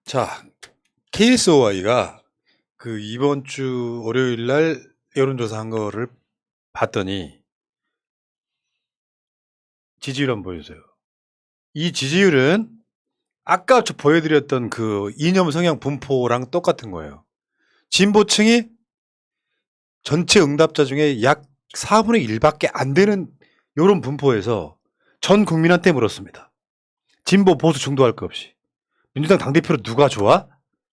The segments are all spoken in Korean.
자, KSOI가 그 이번 주 월요일 날 여론조사 한 거를 봤더니 지지율 한번 보여주세요. 이 지지율은 아까 저 보여드렸던 그 이념 성향 분포랑 똑같은 거예요. 진보층이 전체 응답자 중에 약 4분의 1밖에 안 되는 요런 분포에서 전 국민한테 물었습니다. 진보 보수 중도할 것 없이. 민주당 당대표로 누가 좋아?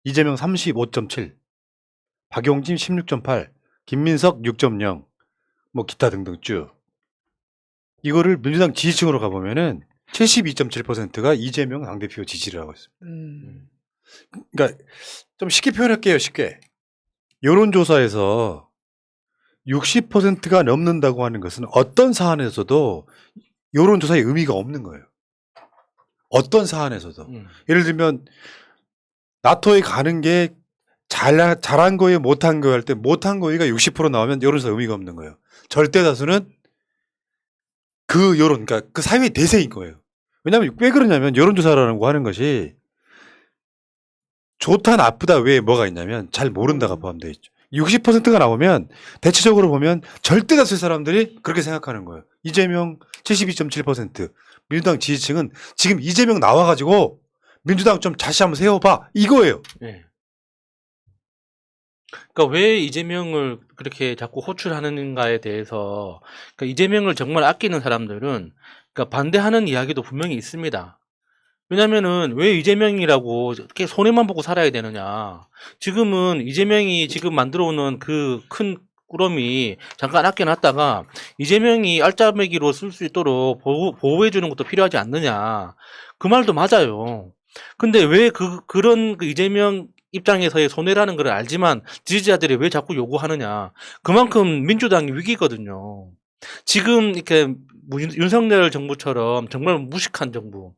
이재명 35.7, 박용진 16.8, 김민석 6.0, 뭐 기타 등등 쭉. 이거를 민주당 지지층으로 가보면은 72.7%가 이재명 당대표 지지를 하고 있습니다. 그러니까 좀 쉽게 표현할게요, 쉽게. 여론조사에서 60%가 넘는다고 하는 것은 어떤 사안에서도 여론조사의 의미가 없는 거예요. 어떤 사안에서도. 예를 들면 나토에 가는 게 잘한 거에 못한 거 할 때 못한 거가 60% 나오면 여론조사 의미가 없는 거예요. 절대 다수는 그 여론, 그러니까 그 사회의 대세인 거예요. 왜냐하면 왜 그러냐면 여론조사라는 거 하는 것이 좋다 나쁘다 왜 뭐가 있냐면 잘 모른다가 포함되어 있죠. 60%가 나오면 대체적으로 보면 절대 다수의 사람들이 그렇게 생각하는 거예요. 이재명 72.7%, 민주당 지지층은 지금 이재명 나와가지고 민주당 좀 다시 한번 세워봐 이거예요. 네. 그러니까 왜 이재명을 그렇게 자꾸 호출하는가에 대해서, 그러니까 이재명을 정말 아끼는 사람들은 그러니까 반대하는 이야기도 분명히 있습니다. 왜냐면은 왜 이재명이라고 이렇게 손해만 보고 살아야 되느냐. 지금은 이재명이 지금 만들어 오는 그 큰 꾸러미 잠깐 아껴놨다가 이재명이 알짜배기로 쓸 수 있도록 보호해주는 것도 필요하지 않느냐. 그 말도 맞아요. 근데 왜 그런 그 이재명 입장에서의 손해라는 걸 알지만 지지자들이 왜 자꾸 요구하느냐. 그만큼 민주당이 위기거든요. 지금 이렇게 윤석열 정부처럼 정말 무식한 정부.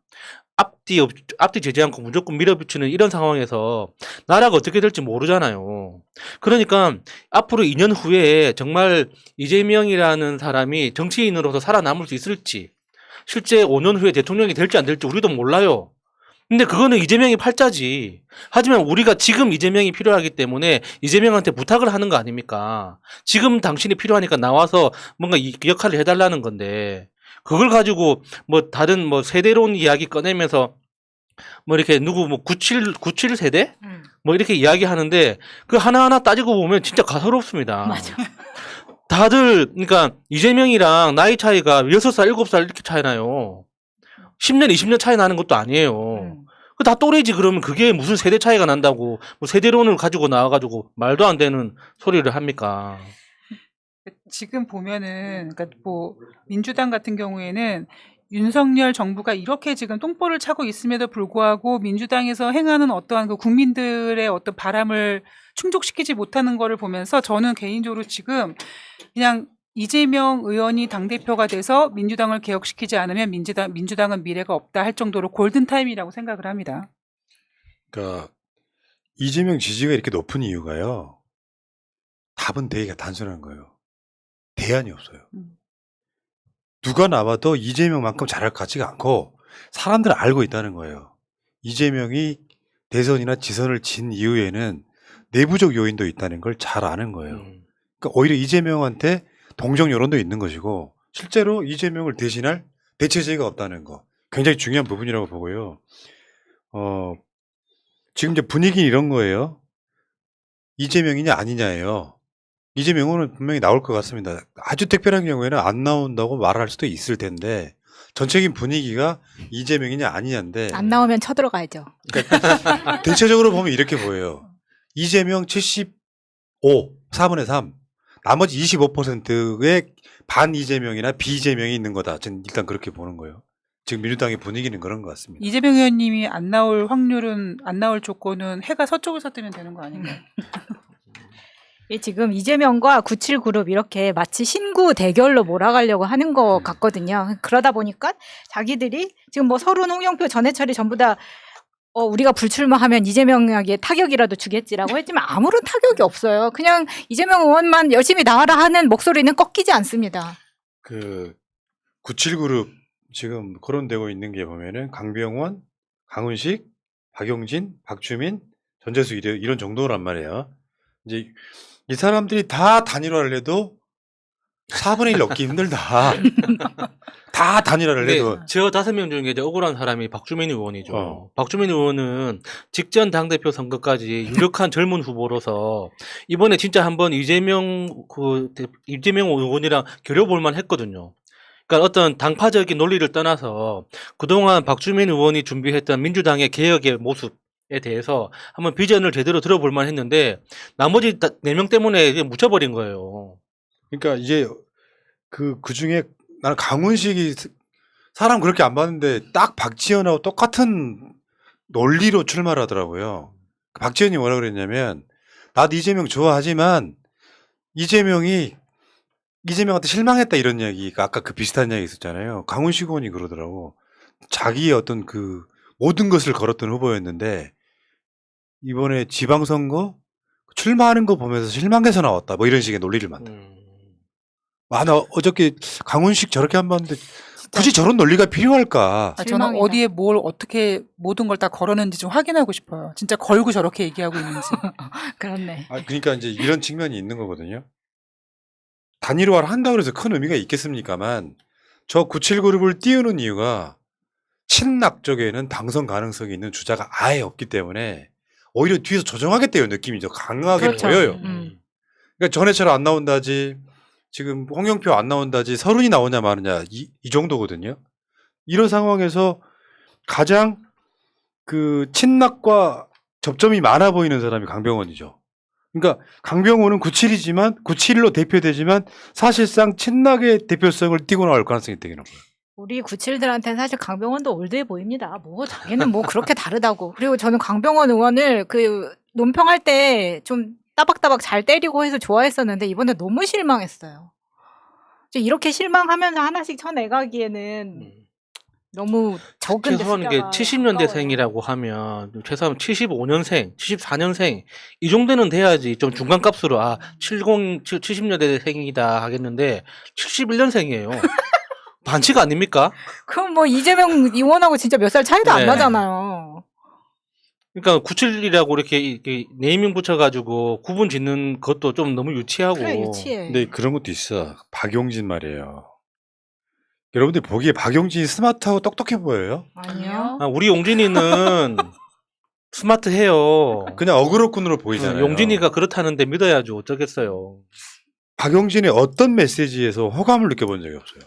앞뒤 재지 않고 무조건 밀어붙이는 이런 상황에서 나라가 어떻게 될지 모르잖아요. 그러니까 앞으로 2년 후에 정말 이재명이라는 사람이 정치인으로서 살아남을 수 있을지, 실제 5년 후에 대통령이 될지 안 될지 우리도 몰라요. 근데 그거는 이재명이 팔자지. 하지만 우리가 지금 이재명이 필요하기 때문에 이재명한테 부탁을 하는 거 아닙니까? 지금 당신이 필요하니까 나와서 뭔가 이 역할을 해달라는 건데, 그걸 가지고 뭐 다른 뭐 세대론 이야기 꺼내면서 뭐 이렇게 누구 뭐 97 세대? 뭐 이렇게 이야기하는데 그 하나하나 따지고 보면 진짜 가소롭습니다. 맞아. 다들 그러니까 이재명이랑 나이 차이가 6살, 7살 이렇게 차이 나요. 10년, 20년 차이 나는 것도 아니에요. 그 다 또래지. 그러면 그게 무슨 세대 차이가 난다고 뭐 세대론을 가지고 나와가지고 말도 안 되는 소리를 합니까? 지금 보면은, 그러니까 뭐 민주당 같은 경우에는 윤석열 정부가 이렇게 지금 똥볼을 차고 있음에도 불구하고 민주당에서 행하는 어떠한 그 국민들의 어떤 바람을 충족시키지 못하는 거를 보면서 저는 개인적으로 지금 그냥 이재명 의원이 당대표가 돼서 민주당을 개혁시키지 않으면 민주당은 미래가 없다 할 정도로 골든타임이라고 생각을 합니다. 그러니까 이재명 지지가 이렇게 높은 이유가요. 답은 되게 단순한 거예요. 대안이 없어요. 누가 나와도 이재명만큼 잘할 것 같지가 않고 사람들은 알고 있다는 거예요. 이재명이 대선이나 지선을 진 이후에는 내부적 요인도 있다는 걸 잘 아는 거예요. 그러니까 오히려 이재명한테 동정 여론도 있는 것이고 실제로 이재명을 대신할 대체제가 없다는 거 굉장히 중요한 부분이라고 보고요. 지금 이제 분위기는 이런 거예요. 이재명이냐 아니냐예요. 이재명은 분명히 나올 것 같습니다. 아주 특별한 경우에는 안 나온다고 말할 수도 있을 텐데 전체적인 분위기가 이재명이냐 아니냐인데 안 나오면 쳐들어가야죠. 그러니까 대체적으로 보면 이렇게 보여요. 이재명 75, 4분의 3. 나머지 25%의 반 이재명이나 비이재명이 있는 거다. 저는 일단 그렇게 보는 거예요. 지금 민주당의 분위기는 그런 것 같습니다. 이재명 의원님이 안 나올 확률은, 안 나올 조건은 해가 서쪽에서 뜨면 되는 거 아닌가요? 지금 이재명과 97그룹 이렇게 마치 신구 대결로 몰아가려고 하는 것 같거든요. 그러다 보니까 자기들이 지금 뭐 서른, 홍영표, 전해철이 전부 다 우리가 불출마하면 이재명에게 타격이라도 주겠지라고 했지만 아무런 타격이 없어요. 그냥 이재명 의원만 열심히 나와라 하는 목소리는 꺾이지 않습니다. 그 97그룹 지금 거론되고 있는 게 보면은 강병원, 강훈식, 박용진, 박주민, 전재수 이런 정도란 말이에요. 이제 이 사람들이 다 단일화를 해도 4분의 1 넣기 힘들다. 다 단일화를 근데 해도. 저 5명 중에 이제 억울한 사람이 박주민 의원이죠. 어. 박주민 의원은 직전 당대표 선거까지 유력한 젊은 후보로서 이번에 진짜 한번 이재명 의원이랑 겨뤄볼 만 했거든요. 그러니까 어떤 당파적인 논리를 떠나서 그동안 박주민 의원이 준비했던 민주당의 개혁의 모습에 대해서 한번 비전을 제대로 들어볼 만 했는데 나머지 4명 때문에 이제 묻혀버린 거예요. 그러니까 이제 그 중에 나는 강훈식이 사람 그렇게 안 봤는데 딱 박지원하고 똑같은 논리로 출마를 하더라고요. 박지원이 뭐라 그랬냐면 나도 이재명 좋아하지만 이재명한테 실망했다 이런 이야기가 아까 그 비슷한 이야기 있었잖아요. 강훈식 의원이 그러더라고. 자기의 어떤 그 모든 것을 걸었던 후보였는데 이번에 지방선거 출마하는 거 보면서 실망해서 나왔다. 뭐 이런 식의 논리를 만들어. 나 어저께 강훈식 저렇게 한 봤는데 굳이 저런 논리가 필요할까? 저는 실망이다. 어디에 뭘 어떻게 모든 걸 다 걸었는지 좀 확인하고 싶어요. 진짜 걸고 저렇게 얘기하고 있는지. 그렇네. 그러니까 이제 이런 측면이 있는 거거든요. 단일화를 한다고 해서 큰 의미가 있겠습니까만 저 97그룹을 띄우는 이유가 친낙 쪽에는 당선 가능성이 있는 주자가 아예 없기 때문에 오히려 뒤에서 조정하겠다는 느낌이 더 강하게 그렇죠. 보여요. 음. 그러니까 전해철 안 나온다지 지금 홍영표 안 나온다지 서른이 나오냐 마느냐 이 정도거든요. 이런 상황에서 가장 그 친낙과 접점이 많아 보이는 사람이 강병원이죠. 그러니까 강병원은 97이지만 97로 대표되지만 사실상 친낙의 대표성을 띠고 나올 가능성이 되는 거예요. 우리 97들한테는 사실 강병원도 올드해 보입니다. 뭐 자기는 뭐 그렇게 다르다고. 그리고 저는 강병원 의원을 그 논평할 때 좀 따박따박 잘 때리고 해서 좋아했었는데 이번에 너무 실망했어요. 이렇게 실망하면서 하나씩 쳐내가기에는 너무 적은 최소한 이게 70년대생이라고 하면 최소한 75년생, 74년생 이 정도는 돼야지 좀 중간값으로 70년대생이다 하겠는데 71년생이에요. 반칙 아닙니까? 그럼 뭐 이재명 의원하고 진짜 몇 살 차이도 안 네. 나잖아요. 그러니까 97이라고 이렇게 네이밍 붙여가지고 구분 짓는 것도 좀 너무 유치하고. 그래 유치해. 근데 그런 것도 있어. 박용진 말이에요. 여러분들 보기에 박용진이 스마트하고 똑똑해 보여요? 아니요. 우리 용진이는 스마트해요. 그냥 어그로꾼으로 보이잖아요. 용진이가 그렇다는데 믿어야죠. 어쩌겠어요. 박용진의 어떤 메시지에서 호감을 느껴본 적이 없어요.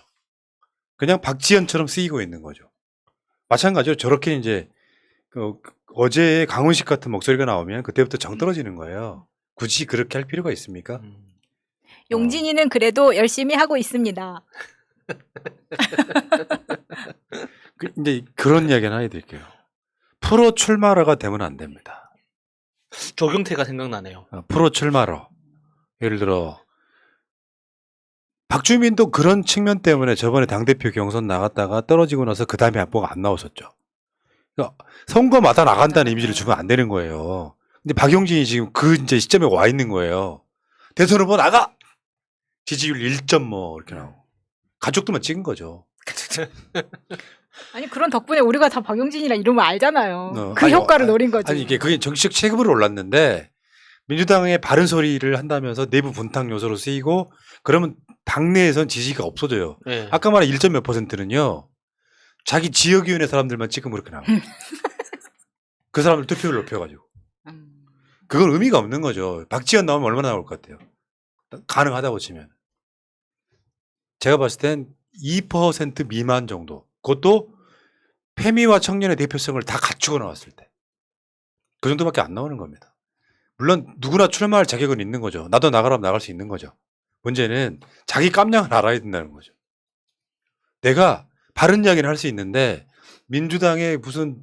그냥 박지현처럼 쓰이고 있는 거죠. 마찬가지로 저렇게 이제 어제 강훈식 같은 목소리가 나오면 그때부터 정 떨어지는 거예요. 굳이 그렇게 할 필요가 있습니까? 용진이는 그래도 열심히 하고 있습니다. 이제 그런 이야기 하나 해드릴게요. 프로 출마러가 되면 안 됩니다. 조경태가 생각나네요. 프로 출마러. 예를 들어 박주민도 그런 측면 때문에 저번에 당대표 경선 나갔다가 떨어지고 나서 그 다음에 뭐가 안 나왔었죠. 그러니까 선거마다 나간다는 이미지를 주면 안 되는 거예요. 근데 박용진이 지금 그 이제 시점에 와 있는 거예요. 대선 후보 나가! 지지율 1점 뭐 이렇게 나오고. 가족들만 찍은 거죠. 아니 그런 덕분에 우리가 다 박용진이라 이름을 알잖아요. 그 아니, 효과를 노린 거지. 아니 이게 그게 정치적 체급으로 올랐는데 민주당의 바른 소리를 한다면서 내부 분탕 요소로 쓰이고 그러면 당내에선 지지가 없어져요. 네. 아까 말한 1점 몇 %는요. 자기 지역위원회 사람들만 찍으면 그렇게 나와요. 그 사람들 투표율 높여가지고. 그건 의미가 없는 거죠. 박지원 나오면 얼마나 나올 것 같아요? 가능하다고 치면. 제가 봤을 땐 2% 미만 정도. 그것도 페미와 청년의 대표성을 다 갖추고 나왔을 때. 그 정도밖에 안 나오는 겁니다. 물론 누구나 출마할 자격은 있는 거죠. 나도 나가라면 나갈 수 있는 거죠. 문제는 자기 깜냥을 알아야 된다는 거죠. 내가 바른 이야기를 할 수 있는데 민주당에 무슨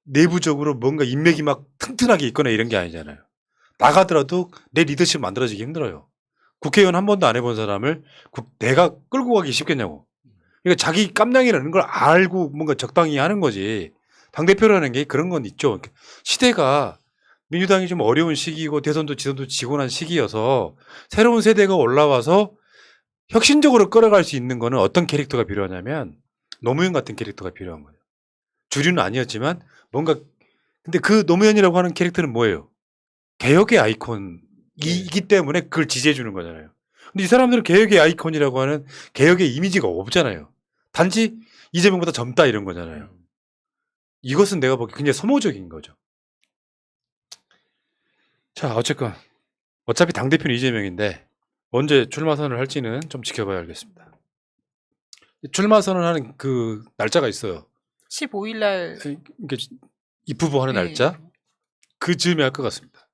내부적으로 뭔가 인맥이 막 튼튼하게 있거나 이런 게 아니잖아요. 나가더라도 내 리더십 만들어지기 힘들어요. 국회의원 한 번도 안 해본 사람을 내가 끌고 가기 쉽겠냐고. 그러니까 자기 깜냥이라는 걸 알고 뭔가 적당히 하는 거지. 당대표라는 게 그런 건 있죠. 시대가 민주당이 좀 어려운 시기이고 대선도 지선도 지고 난 시기여서 새로운 세대가 올라와서 혁신적으로 끌어갈 수 있는 거는 어떤 캐릭터가 필요하냐면 노무현 같은 캐릭터가 필요한 거예요. 주류는 아니었지만 뭔가 근데 그 노무현이라고 하는 캐릭터는 뭐예요? 개혁의 아이콘이기 때문에 그걸 지지해 주는 거잖아요. 근데 이 사람들은 개혁의 아이콘이라고 하는 개혁의 이미지가 없잖아요. 단지 이재명보다 젊다 이런 거잖아요. 이것은 내가 보기 굉장히 소모적인 거죠. 자, 어쨌건 어차피 당대표는 이재명인데 언제 출마 선언을 할지는 좀 지켜봐야 알겠습니다. 출마 선언하는 그 날짜가 있어요. 15일 날 이게 입후보 하는 날짜 그 즈음에 할 것 같습니다.